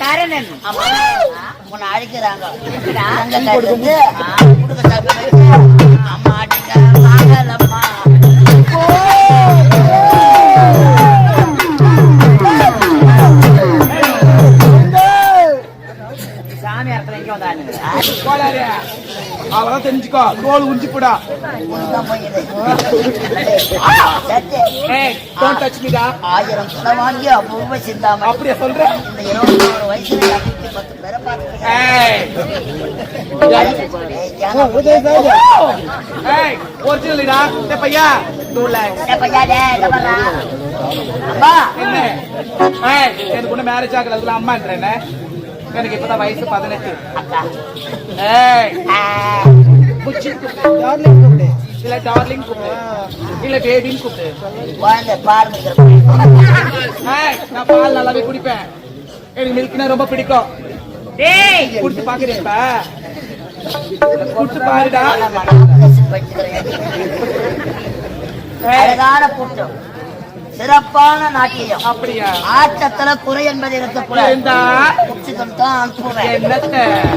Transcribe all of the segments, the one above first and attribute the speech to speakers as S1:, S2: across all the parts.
S1: காரணம்
S2: உன்னை அழைக்கிறாங்க அம்மா அடிக்க வாங்கலம்மா
S1: சாமி அர்த்தம் எங்க வந்தாங்க
S3: அவதான் தெரிஞ்சுக்கோ தோல் உஞ்சிப்புடா
S2: ஆயிரம் சொல்ல வாங்கி அபூர்வ சிந்தாம
S3: அப்படியே சொல்றேன்
S2: இந்த 21 வயசுல 10 பேரை
S3: ஒரிஜினல்டா பையா என்ன எனக்கு ஒண்ணு மேரேஜ் ஆகல அதுல அம்மான்றேன் எனக்கு இப்பதான் வயசு 18 இல்ல டார்லிங் கூப்பிடு இல்ல பேபின்னு கூப்பிடு நான் பால் நல்லாவே குடிப்பேன் எனக்கு மில்க்னா ரொம்ப பிடிக்கும் குடிச்சு பாக்குறேன் குடிச்சு பாருடா
S2: அழகான கூட்டம் சிறப்பான நாட்டியம்
S3: அப்படியா
S2: ஆட்டத்துல குறை என்பது இருக்கக்கூடாது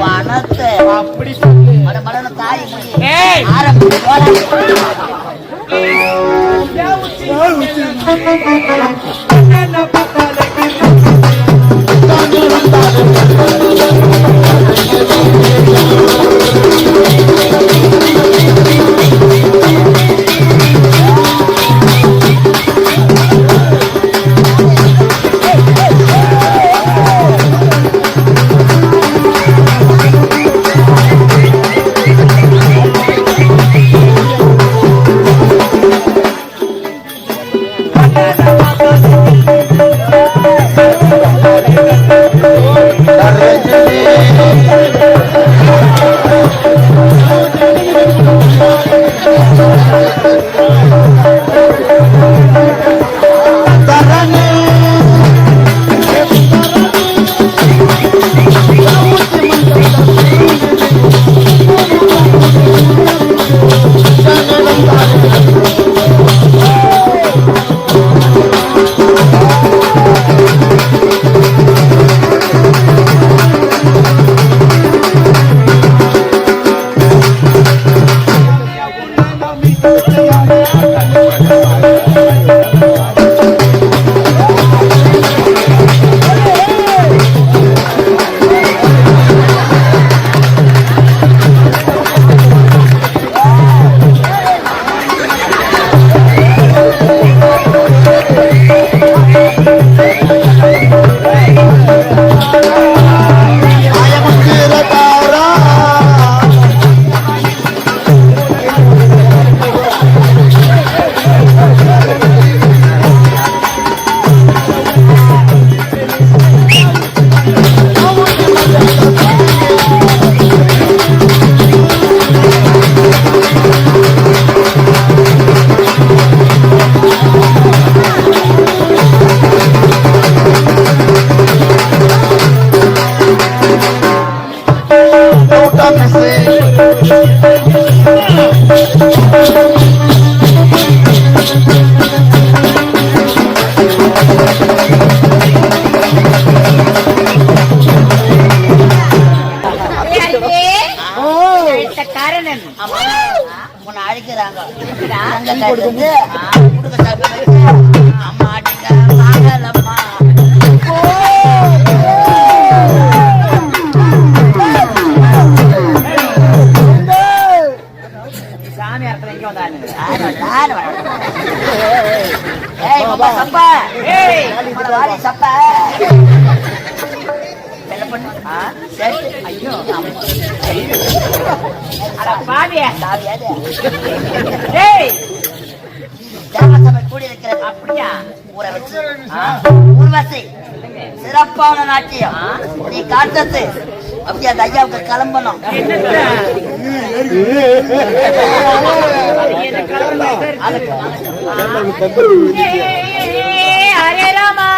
S2: பணத்தை
S3: அப்படி சொல்லு
S2: மடமடன தாய் உன்னை அழைக்கிறாங்க அம்மா அடிக்க வாங்கலம்மா
S1: சாமி அர்த்தம் எங்க வந்தாங்க
S2: சப்பா
S1: அப்படியா
S2: ஊர்வசி சிறப்பான நாட்டியம் நீ காட்டத்து அப்படியே அந்த ஐயாவுக்கு கிளம்பணும்
S1: ஹரே ராமா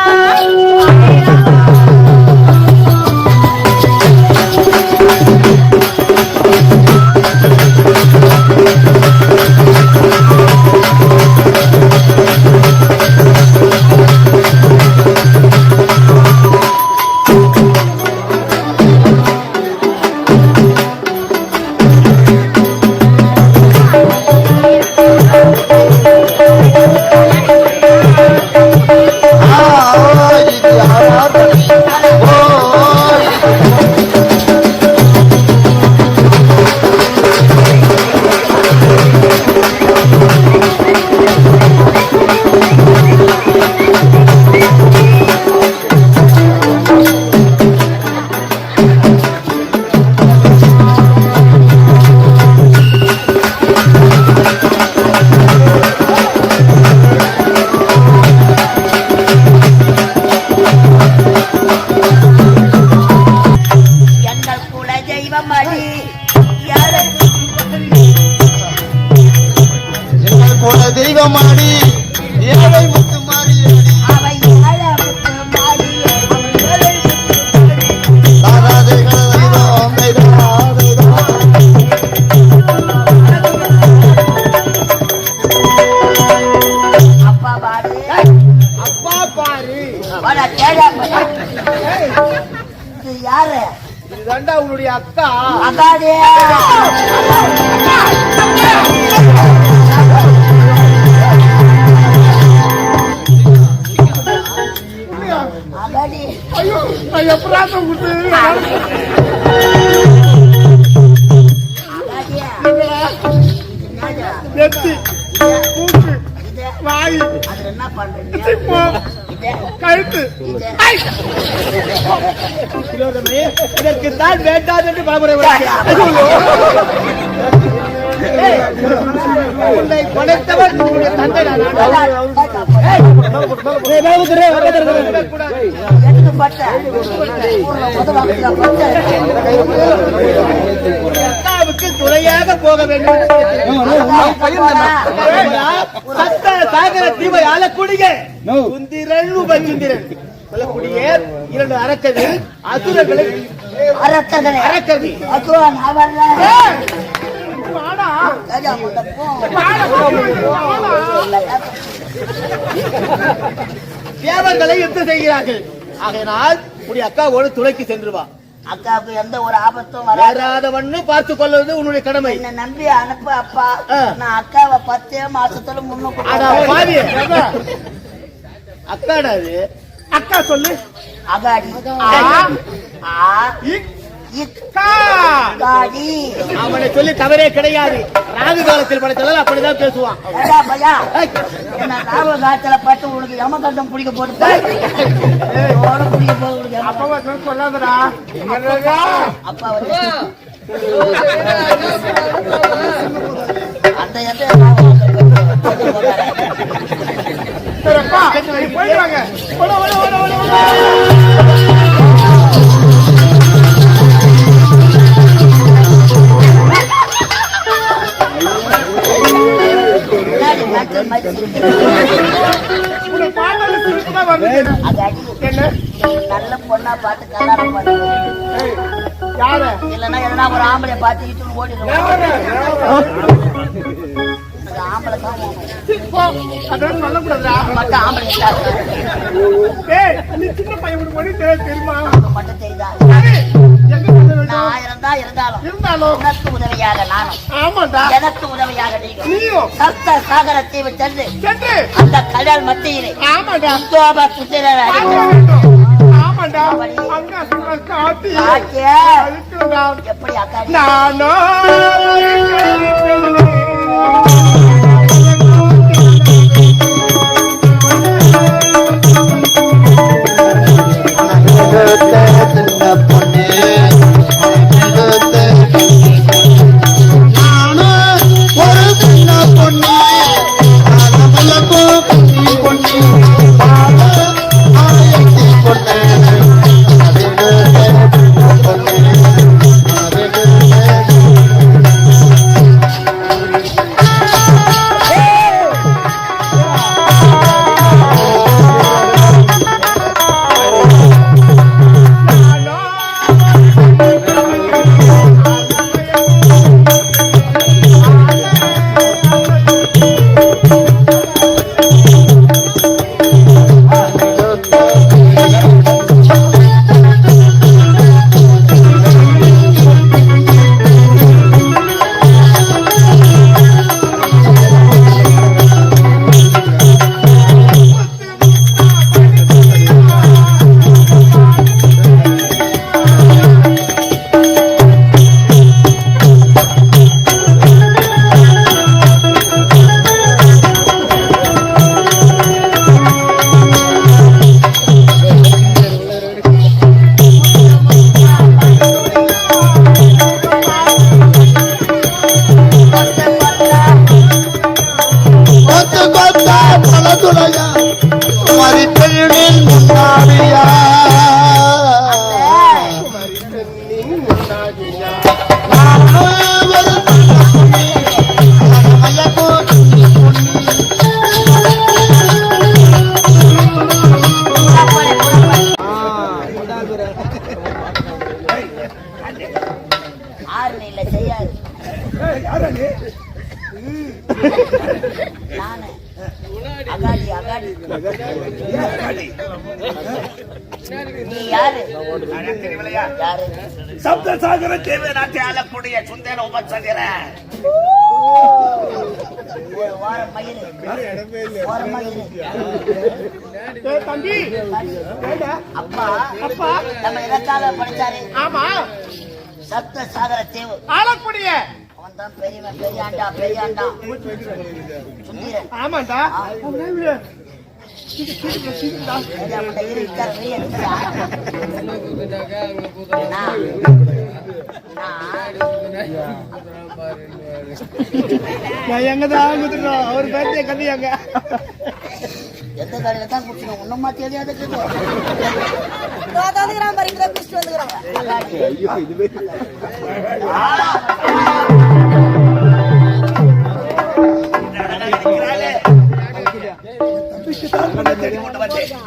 S4: தெய்வமாடி ஏழை முத்து மாறியடி
S3: அப்பா பாரு
S2: யாரு
S3: இதுதான்டா உன்னுடைய அக்கா.
S2: அகாடே அகாடி
S3: ஐயோ நான் எப்படா கொடுத்து நெத்தி மூக்கு வாய்
S2: அது என்ன பண்றீங்க
S3: கழுத்து இதற்கு தான் வேண்டாம் என்று பாபுரை உன்னை படைத்தவர் உன்னுடைய தந்தை. அக்காவுக்கு துணையாக போக வேண்டும். சத்த சாகர தீவை ஆளக்கூடிய சுந்திரன் உபசுந்திரன் சொல்லக்கூடிய 2 அரக்கர்கள் அசுரர்களை அரக்கவி தேவங்களை யுத்தம் செய்கிறார்கள். ஆகையினால் உன்னுடைய அக்காவோடு துணைக்கு சென்றுவா.
S2: அக்காவுக்கு எந்த ஒரு ஆபத்தும்
S3: வராதவன்னு பார்த்து கொள்வது உன்னுடைய கடமை.
S2: என்ன நம்பி அனுப்பு அப்பா. நான் அக்காவை 10 மாசத்துல
S3: அக்காடாது அக்கா சொல்லு.
S2: அகாடி
S3: அவனை சொல்லி தவறே கிடையாது. ராகு காலத்தில் படைத்ததால் அப்படிதான் பேசுவான்.
S2: என்ன ராகு காலத்துல பட்டு உனக்கு யமகண்டம் பிடிக்க போட்டு
S3: சொல்லாதடா
S2: அப்பா அந்த
S3: போயிடுவாங்க.
S2: நல்ல பொண்ணா பார்த்து கல்யாணம் பண்ணு. இல்லன்னா எதனா ஒரு ஆம்பளை பார்த்து இட்டு ஓடிடுவோம். ஆம்பளை தான் மட்டும் ஆம்பளை
S3: தெரியுமா
S2: மட்டும் தெரியுதா? நான் 1000 தான் இருந்தாலும் எனக்கு உதவியாக நானும் எனக்கு உதவியாக நீங்களும் சப்த சாகர தீவு சென்று அந்த கடல் மத்தியிலே எப்படி அக்கா நீ யாரு? யாரு?
S5: சப்தசாகர தேவ நாட்டை ஆளக்கூடிய சுந்தர உபசந்திர
S2: ஓரம் மயிறு. ஓரம் மயிறு.
S3: தம்பி
S2: அப்பா அப்பா நம்ம எதற்காக படிச்சாரு?
S3: ஆமா
S2: சப்த சாகர தேவு
S3: ஆளக்கூடிய
S2: அவன் தான் பெரியவன். பெரியாண்டா பெரியாண்டா சுந்தீரன்.
S3: ஆமாண்டா எங்கதான் குத்துட்டோம் அவர் பேர்த்தே கதையாங்க
S2: எந்த கடையில தான் குடிச்சோம் ஒண்ணுமா தெரியாது.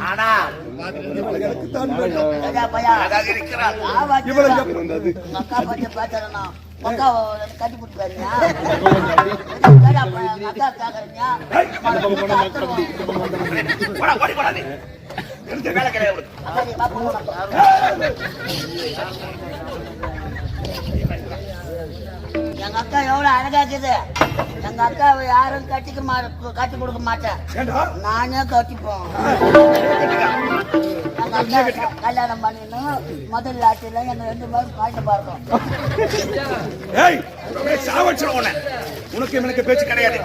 S5: ஆனா
S2: அக்கா பச்சை பாத்தா அக்கா கட்டி கொடுத்துருங்க. அக்கா கேக்குறீங்க எங்க அக்கா எவ்வளவு அழகா இருக்குது. எங்க அக்காவை யாரும் கட்டி கொடுக்க மாட்டேன். நானே கட்டிப்போம். எங்க அக்கா கல்யாணம் பண்ணிடணும். முதல் ஆட்சியில என்ன 2 பேரும் காய்ச்ச பாருக்கும்.
S5: உனக்கு எனக்கு பேச்சு கிடையாது.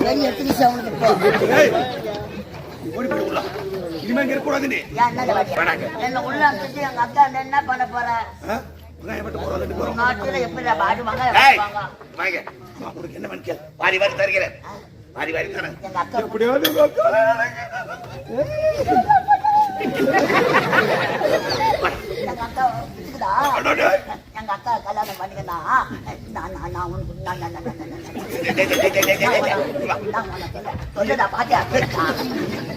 S2: வெளியே எடுத்துச்சு அவனுக்கு.
S5: இனிமே இங்க இருக்கக்கூடாது.
S2: என்ன உள்ள அனுப்பிச்சு எங்க அக்கா என்ன பண்ண போற? நாட்டுல எப்படி பாடுவாங்க?
S5: என்ன மணிக்க வாரி வாரி தருகிறேன். வாரி வாரி தரேன்.
S2: எங்க அக்கா எங்க அக்கா இருக்குதா? எங்க அக்கா கல்யாணம் பண்ணிக்கனா சொல்லுதா பாத்தியா?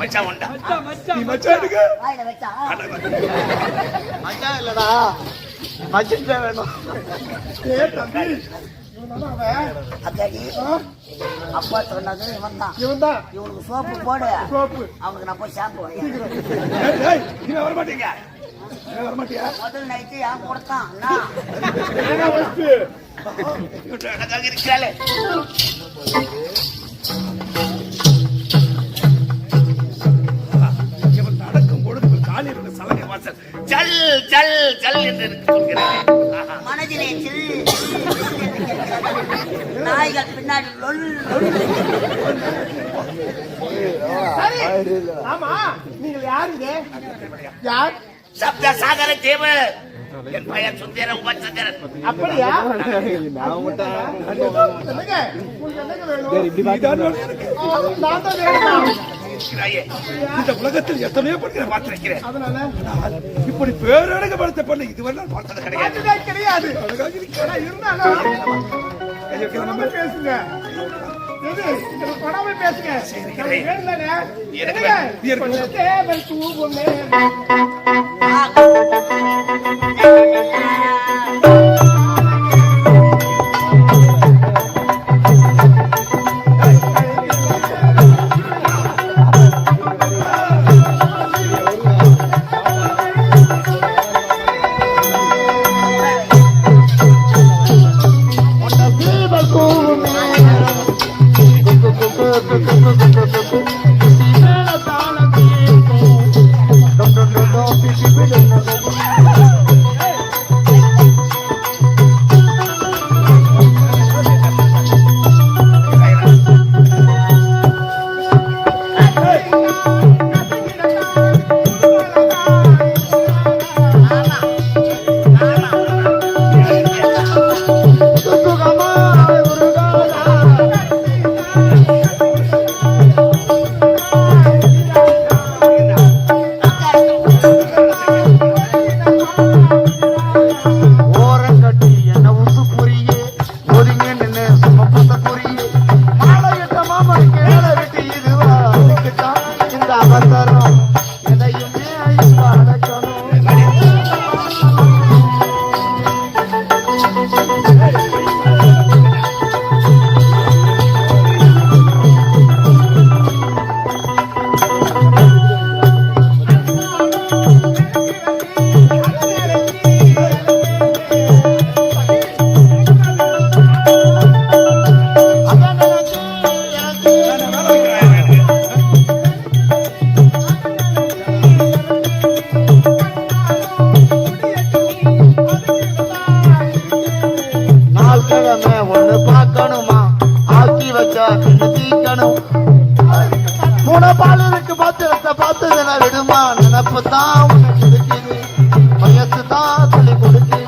S5: மச்சான் உண்டா?
S2: வாயில வச்சா
S4: மச்சான் இல்லடா மச்சான் வேணும்.
S2: அக்காடி அப்பா சொன்னது இவன் தான். இவனுக்கு சோப்பு போடு. அவனுக்கு நான் போய் ஷாம்பு
S5: வரமாட்டீங்க.
S2: முதல் நைட்டு ஏன் கொடுத்தான்?
S5: அழகாக இருக்கிறாளே. நடக்கும் பொழுது காலில் சலகை வாசல் ஜல் ஜல் ஜல் என்று சொல்கிறேன்.
S2: மனதிலே நாய்கள் பின்னாடி
S3: ஆமா நீங்கள் யாருங்க? யார்?
S5: சப்த சாகர தேவ என் பையன் சுந்தர உபசந்திரன்.
S3: அப்படியா?
S5: இந்த உலகத்தில் எத்தனையோ பெண்களை பார்த்திருக்கிறேன். இப்படி பேரழகப்படுத்த பண்ண இதுவரை நான் பார்த்தது கிடையாது.
S3: பேசுங்க
S4: பாலுக்கு பாத்திரத்தை பார்த்ததுல விடுமா நினப்பு தான் உனக்கு இருக்குது வயசு தான் சொல்லி கொடுக்குது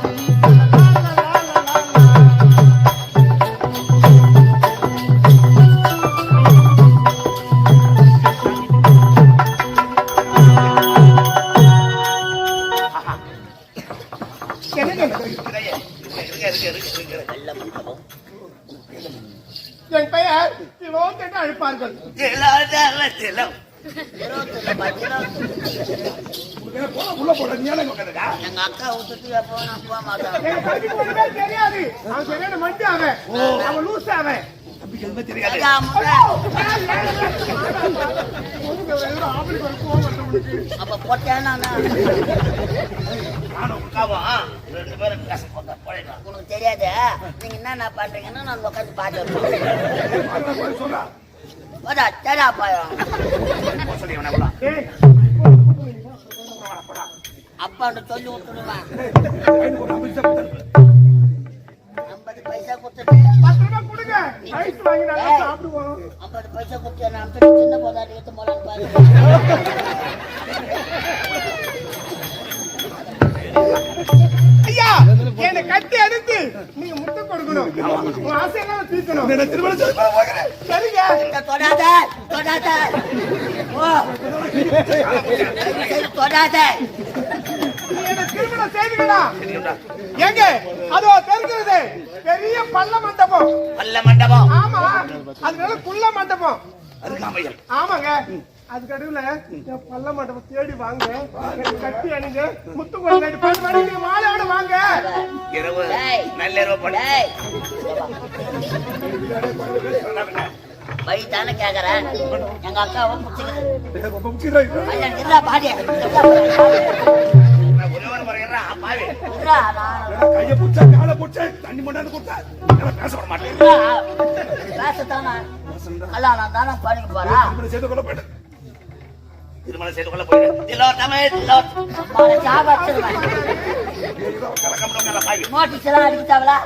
S5: என் பெயர் திலோத் என்று அழைப்பார்கள். உள்ள போட நீ ஏன் உட்கார்ந்தா?
S2: எங்க அக்கா விட்டுட்டு எப்போ நான் போக மாட்டேன்.
S5: எனக்கு தம்பிக்கு ஒண்ணுமே தெரியாது. அவன் சரியான மண்டி அவன். அவன் லூசு அவன். தம்பிக்கு எதுவுமே தெரியாது.
S2: ஐயா, முட்டை. அப்ப போட்டேன் நானு.
S5: நானும் உட்காவும் ரெண்டு பேரும் பேச போட்டா போயிடலாம்.
S2: உனக்கு தெரியாது நீங்க என்ன பண்றீங்கன்னா நான் உட்காந்து பாத்துருக்கேன்.
S5: சொல்றா
S2: போதா தேடா போயிடும்.
S5: சொல்லி அவனை விடா.
S2: அப்பாண்ட சொல்லி விட்டுடுவேன். 50 பைசா கொடுத்துட்டு
S5: 10 ரூபாய் கொடுங்க. ஐஸ் வாங்கி நல்லா சாப்பிடுவோம்.
S2: 50 பைசா கொடுத்து நான் சின்ன போதாடி எடுத்து போலான்னு பாரு.
S5: ஐயா என்னை கட்டி அடித்து நீங்க முட்டை கொடுக்கணும். உன் ஆசையெல்லாம் தீர்க்கணும். என்ன திருமணம் செய்ய போகிறேன். சரிங்க.
S2: இந்த தொடாத தொடாத ஓ தொடாத.
S5: நீ என்ன திருமணம் செய்துடா. எங்க அதோ தெரிகிறது பெரிய பள்ள மண்டபம்.
S2: பல்ல மண்டபம்.
S5: ஆமா அதனால குள்ள மண்டபம்.
S2: அருகாமையில்.
S5: ஆமாங்க அது கடுவுல பள்ள மண்டபம் தேடி வாங்க. எனக்கு கட்டி அணிங்க முத்து கொண்டு 10 மணிக்கு மாலையோட வாங்க.
S2: இரவு நல்ல டேய் பை தானே கேக்குறேன். எங்க அக்காவை முச்சுக்குது. ஐயா நிறா பாடி.
S5: ஒருவன் வரேன்றா பாவி.
S2: நிறா நான்
S5: கையை புடிச்சா காலை புடிச்சா தண்ணி கொண்டாந்து கொடுத்தா பேச விட மாட்டேன்.
S2: பேசத்தானே கல்யாணம் தானே பண்ணிக்க போறா.
S5: சேர்த்து கொள்ள போயிட்டு
S2: திருமணம் செய்து கொள்ள போயிடு. திலோத்தமே சாபச்சிருவேன். நோட்டீஸ்லாம் அடிக்கிட்டாங்களா?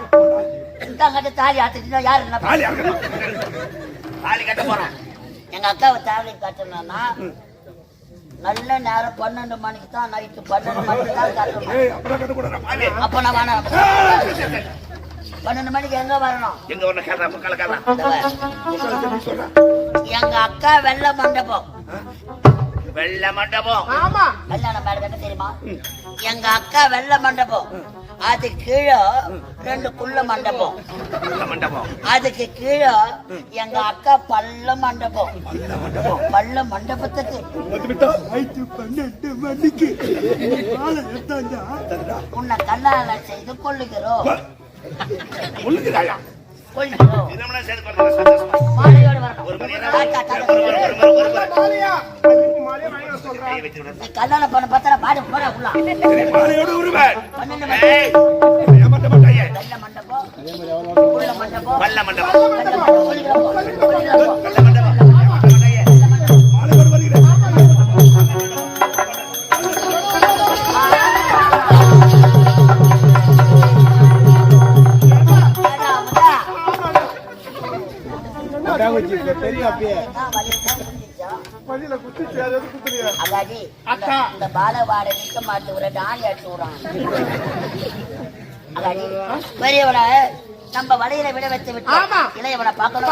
S2: கட்ட தாலி ஆத்துட்டு யாரு என்ன தாலி கட்ட போறேன். எங்க அக்காவை தாலி கட்டணும்னா நல்ல நேரம் 12 மணிக்கு தான். நைட்டு 12 மணிக்கு தான் கட்டணும். அப்ப நான் வேணாம். 12 மணிக்கு எங்க வரணும்?
S5: எங்க வரணும் கேட்டா
S2: எங்க அக்கா வெள்ள மண்டபம்.
S5: வெள்ள மண்டபம்.
S2: ஆமா கல்யாணம் மேல கட்ட தெரியுமா? எங்க அக்கா வெள்ள மண்டபம். அது கீழே 2 குள்ள மண்டபம். அதுக்கு கீழே எங்க அக்கா பள்ள மண்டபம். பள்ள மண்டபத்துக்கு
S5: 12 மணிக்கு
S2: உன்னை கல்யாணம் செய்து கொள்ளுகிறோம்.
S5: கொள்ளுகிறாயா?
S2: கொள்ளுகிறோம்.
S5: திருமணம் செய்து கொள்ள சந்தோஷமா.
S2: மாலையோடு வரணும்.
S5: மாலையா மாலையா வாங்கி சொல்றேன்.
S2: நீ கல்யாணம் பண்ண பார்த்தா பாடு போட உள்ள.
S5: மாலையோட உருவன்
S2: 12 மணிக்கு
S5: ஏமாத்த மாட்டாயே.
S2: வெள்ள மண்டபம் குள்ள மண்டபம்
S5: பள்ள மண்டபம்.
S2: கொள்ளுகிறோம். கொள்ளுகிறோம்.
S5: பள்ள மண்டபம். ஏமாத்த மாட்டாயே. மாலையோட வருகிறேன். பள்ளியில குத்தி சேரது குத்துறியா?
S2: அதாடி
S5: அக்கா.
S2: இந்த பாலவாட நிக்க மாட்டு ஒரு டாலி அடிச்சு விடுறான். அதாடி பெரியவனை நம்ம வலையில விட வச்சு விட்டு
S5: ஆமா.
S2: இளையவனை பார்க்கணும்.